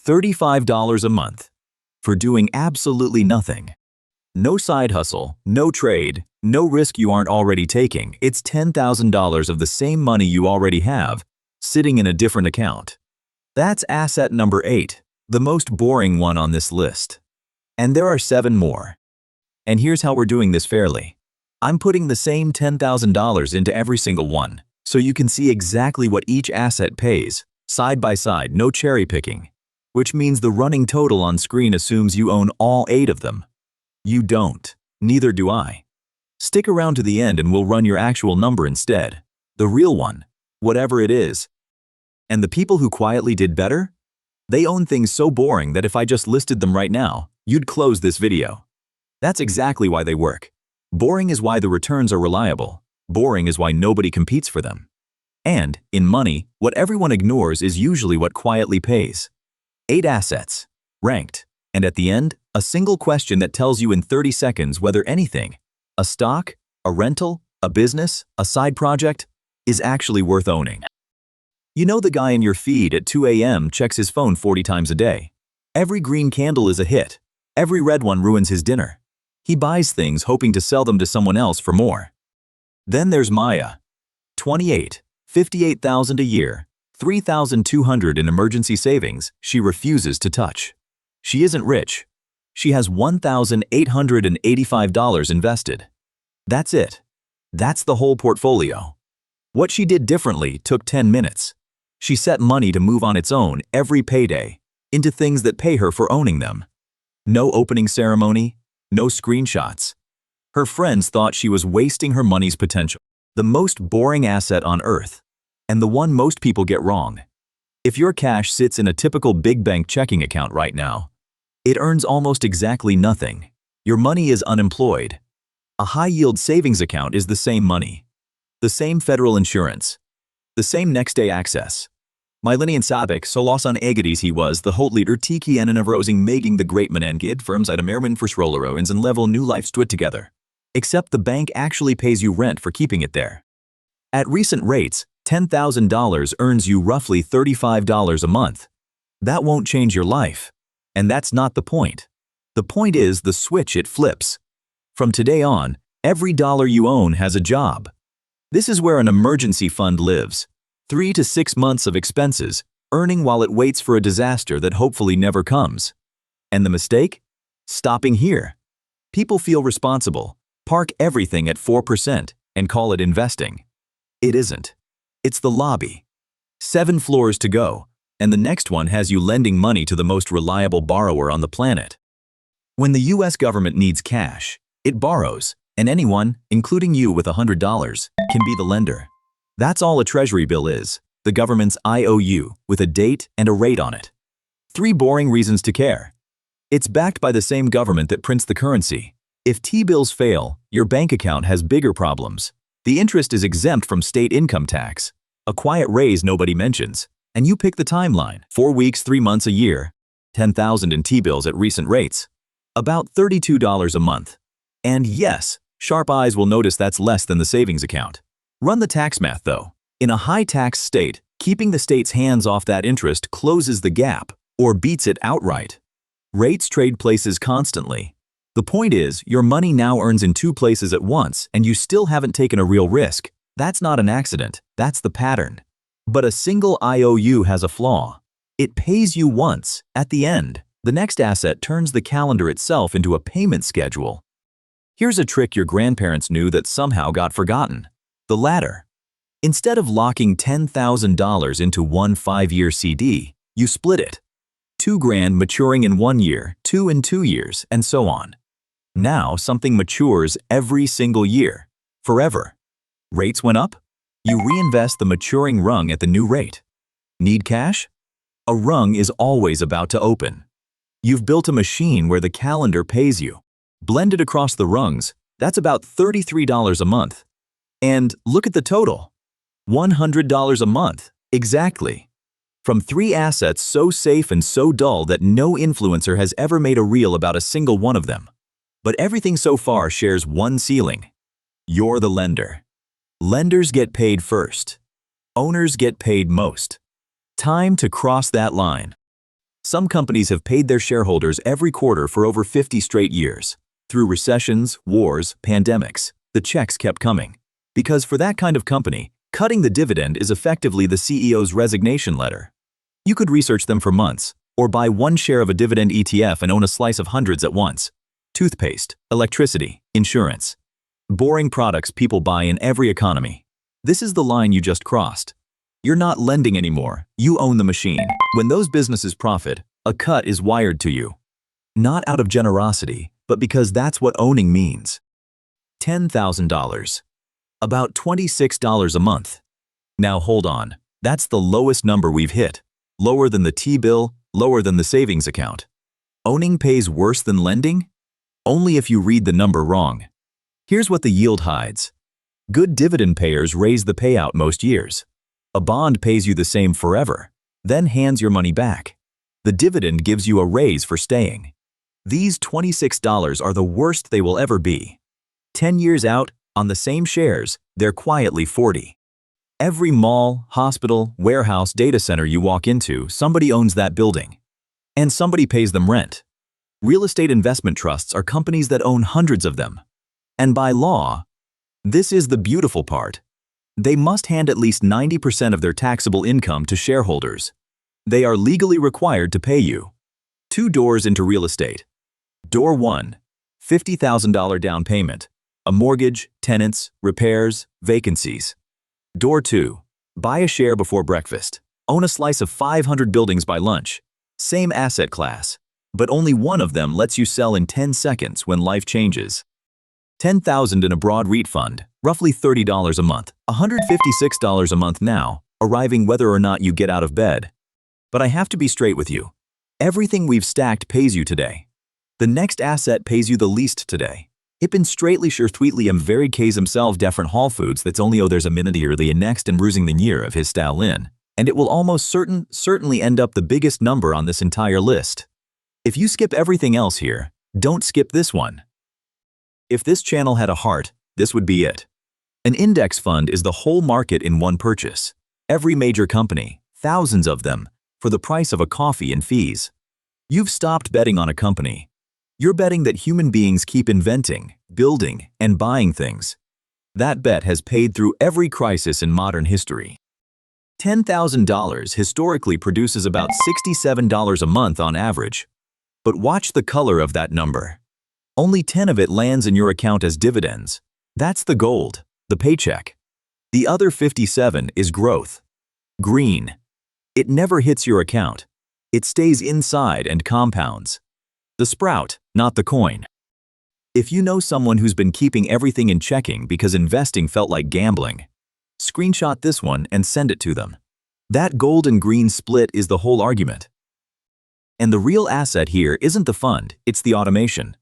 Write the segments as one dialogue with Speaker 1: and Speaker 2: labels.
Speaker 1: $35 a month for doing absolutely nothing. No side hustle, no trade, no risk you aren't already taking. It's $10,000 of the same money you already have, sitting in a different account. That's asset number 8, the most boring one on this list. And there are 7 more. And here's how we're doing this fairly. I'm putting the same $10,000 into every single one, so you can see exactly what each asset pays, side by side, no cherry picking, which means the running total on screen assumes you own all 8 of them. You don't. Neither do I. Stick around to the end and we'll run your actual number instead. The real one, whatever it is. And the people who quietly did better? They own things so boring that if I just listed them right now, you'd close this video. That's exactly why they work. Boring is why the returns are reliable. Boring is why nobody competes for them. And, in money, what everyone ignores is usually what quietly pays. 8 assets, ranked, and at the end, a single question that tells you in 30 seconds whether anything, a stock, a rental, a business, a side project, is actually worth owning. You know the guy in your feed at 2 a.m. checks his phone 40 times a day. Every green candle is a hit. Every red one ruins his dinner. He buys things hoping to sell them to someone else for more. Then there's Maya. 28, $58,000 a year, $3,200 in emergency savings she refuses to touch. She isn't rich. She has $1,885 invested. That's it. That's the whole portfolio. What she did differently took 10 minutes. She set money to move on its own every payday into things that pay her for owning them. No opening ceremony, no screenshots. Her friends thought she was wasting her money's potential. The most boring asset on earth, and the one most people get wrong. If your cash sits in a typical big bank checking account right now, it earns almost exactly nothing. Your money is unemployed. A high-yield savings account is the same money, the same federal insurance, the same next-day access. Mylinian sabik så losan ägades he was the hotliter tiki en avrosing making the great menengid firms at Ameriman for Schrollero and level new life stood together. Except the bank actually pays you rent for keeping it there. At recent rates, $10,000 earns you roughly $35 a month. That won't change your life. And that's not the point. The point is the switch it flips. From today on, every dollar you own has a job. This is where an emergency fund lives. 3 to 6 months of expenses, earning while it waits for a disaster that hopefully never comes. And the mistake? Stopping here. People feel responsible, park everything at 4%, and call it investing. It isn't. It's the lobby. 7 floors to go, and the next one has you lending money to the most reliable borrower on the planet. When the US government needs cash, it borrows, and anyone, including you with $100, can be the lender. That's all a Treasury bill is, the government's IOU, with a date and a rate on it. 3 boring reasons to care. It's backed by the same government that prints the currency. If T-bills fail, your bank account has bigger problems. The interest is exempt from state income tax, a quiet raise nobody mentions, and you pick the timeline. 4 weeks, 3 months, a year, 10,000 in T-bills at recent rates. About $32 a month. And yes, sharp eyes will notice that's less than the savings account. Run the tax math though. In a high-tax state, keeping the state's hands off that interest closes the gap, or beats it outright. Rates trade places constantly. The point is, your money now earns in 2 places at once, and you still haven't taken a real risk. That's not an accident, that's the pattern. But a single IOU has a flaw. It pays you once. At the end, the next asset turns the calendar itself into a payment schedule. Here's a trick your grandparents knew that somehow got forgotten. The ladder. Instead of locking $10,000 into one 5-year CD, you split it. $2,000 maturing in 1 year, 2 in 2 years, and so on. Now something matures every single year, forever. Rates went up? You reinvest the maturing rung at the new rate. Need cash? A rung is always about to open. You've built a machine where the calendar pays you. Blended across the rungs, that's about $33 a month. And look at the total. $100 a month, exactly. From 3 assets so safe and so dull that no influencer has ever made a reel about a single one of them. But everything so far shares one ceiling. You're the lender. Lenders get paid first. Owners get paid most. Time to cross that line. Some companies have paid their shareholders every quarter for over 50 straight years. Through recessions, wars, pandemics, the checks kept coming. Because for that kind of company, cutting the dividend is effectively the CEO's resignation letter. You could research them for months, or buy one share of a dividend ETF and own a slice of hundreds at once. Toothpaste, electricity, insurance. Boring products people buy in every economy. This is the line you just crossed. You're not lending anymore, you own the machine. When those businesses profit, a cut is wired to you. Not out of generosity, but because that's what owning means. $10,000. About $26 a month. Now hold on, that's the lowest number we've hit. Lower than the T-bill, lower than the savings account. Owning pays worse than lending? Only if you read the number wrong. Here's what the yield hides. Good dividend payers raise the payout most years. A bond pays you the same forever, then hands your money back. The dividend gives you a raise for staying. These $26 are the worst they will ever be. 10 years out, on the same shares, they're quietly 40. Every mall, hospital, warehouse, data center you walk into, somebody owns that building. And somebody pays them rent. Real estate investment trusts are companies that own hundreds of them. And by law, this is the beautiful part. They must hand at least 90% of their taxable income to shareholders. They are legally required to pay you. 2 doors into real estate. Door 1, $50,000 down payment. A mortgage, tenants, repairs, vacancies. Door 2, buy a share before breakfast. Own a slice of 500 buildings by lunch. Same asset class, but only one of them lets you sell in 10 seconds when life changes. $10,000 in a broad REIT fund, roughly $30 a month, $156 a month now, arriving whether or not you get out of bed. But I have to be straight with you. Everything we've stacked pays you today. The next asset pays you the least today. Ich bin straightly sure tweetly am very case himself different Whole Foods that's only there's a minute yearly and next and bruising the year of his style in. And it will almost certainly end up the biggest number on this entire list. If you skip everything else here, don't skip this one. If this channel had a heart, this would be it. An index fund is the whole market in one purchase. Every major company, thousands of them, for the price of a coffee and fees. You've stopped betting on a company. You're betting that human beings keep inventing, building, and buying things. That bet has paid through every crisis in modern history. $10,000 historically produces about $67 a month on average. But watch the color of that number. Only 10 of it lands in your account as dividends. That's the gold, the paycheck. The other 57 is growth. Green. It never hits your account. It stays inside and compounds. The sprout, not the coin. If you know someone who's been keeping everything in checking because investing felt like gambling, screenshot this one and send it to them. That gold and green split is the whole argument. And the real asset here isn't the fund, it's the automation.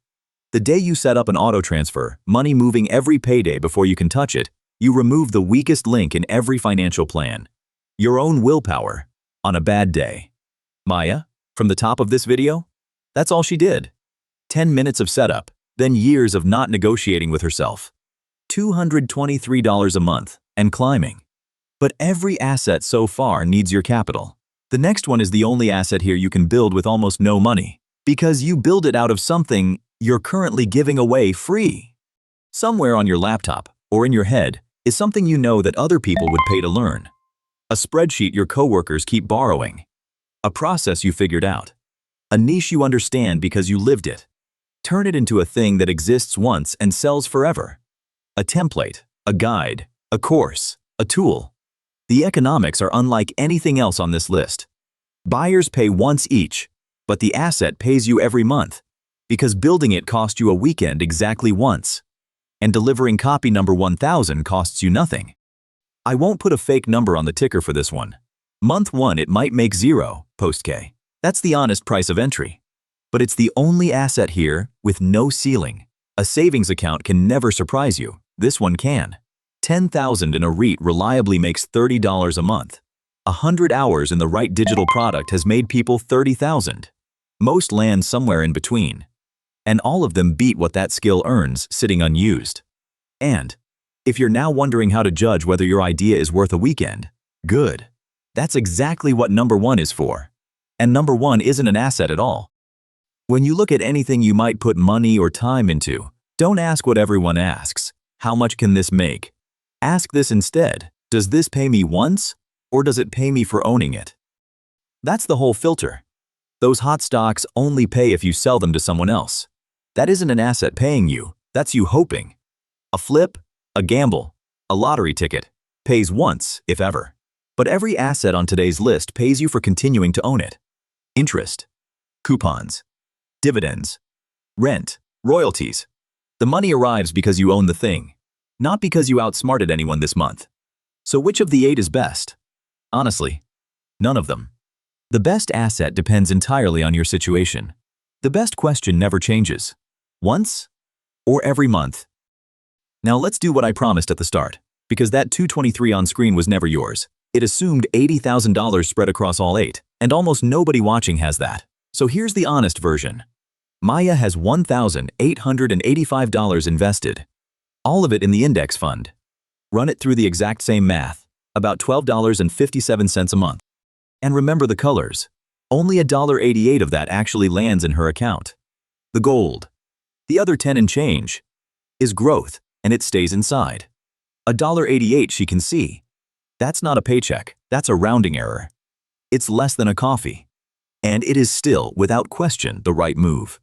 Speaker 1: The day you set up an auto transfer, money moving every payday before you can touch it, you remove the weakest link in every financial plan. Your own willpower, on a bad day. Maya, from the top of this video? That's all she did. 10 minutes of setup, then years of not negotiating with herself. $223 a month, and climbing. But every asset so far needs your capital. The next one is the only asset here you can build with almost no money, because you build it out of something you're currently giving away free. Somewhere on your laptop, or in your head, is something you know that other people would pay to learn. A spreadsheet your coworkers keep borrowing. A process you figured out. A niche you understand because you lived it. Turn it into a thing that exists once and sells forever. A template, a guide, a course, a tool. The economics are unlike anything else on this list. Buyers pay once each, but the asset pays you every month, because building it cost you a weekend exactly once, and delivering copy number 1000 costs you nothing. I won't put a fake number on the ticker for this one. Month 1 it might make 0, post K. That's the honest price of entry. But it's the only asset here with no ceiling. A savings account can never surprise you. This one can. $10,000 in a REIT reliably makes $30 a month. 100 hours in the right digital product has made people $30,000. Most land somewhere in between. And all of them beat what that skill earns sitting unused. And if you're now wondering how to judge whether your idea is worth a weekend, good. That's exactly what number 1 is for. And number one isn't an asset at all. When you look at anything you might put money or time into, don't ask what everyone asks. How much can this make? Ask this instead. Does this pay me once, or does it pay me for owning it? That's the whole filter. Those hot stocks only pay if you sell them to someone else. That isn't an asset paying you, that's you hoping. A flip, a gamble, a lottery ticket pays once, if ever. But every asset on today's list pays you for continuing to own it. Interest, coupons, dividends, rent, royalties. The money arrives because you own the thing, not because you outsmarted anyone this month. So which of the 8 is best? Honestly, none of them. The best asset depends entirely on your situation. The best question never changes. Once or every month? Now let's do what I promised at the start, because that 223 on screen was never yours. It assumed $80,000 spread across all 8, and almost nobody watching has that. So here's the honest version. Maya has $1,885 invested. All of it in the index fund. Run it through the exact same math, about $12.57 a month. And remember the colors. Only $1.88 of that actually lands in her account. The gold. The other 10 and change is growth, and it stays inside. $1.88 she can see. That's not a paycheck, that's a rounding error. It's less than a coffee. And it is still, without question, the right move.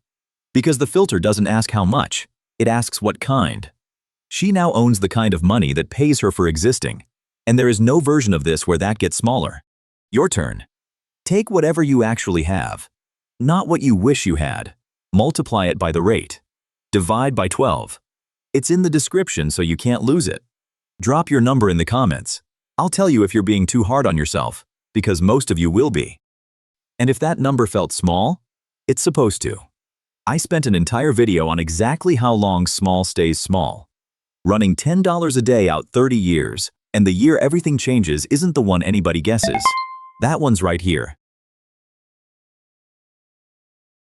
Speaker 1: Because the filter doesn't ask how much, it asks what kind. She now owns the kind of money that pays her for existing, and there is no version of this where that gets smaller. Your turn. Take whatever you actually have, not what you wish you had. Multiply it by the rate. Divide by 12. It's in the description so you can't lose it. Drop your number in the comments. I'll tell you if you're being too hard on yourself, because most of you will be. And if that number felt small, it's supposed to. I spent an entire video on exactly how long small stays small. Running $10 a day out 30 years, and the year everything changes isn't the one anybody guesses. That one's right here.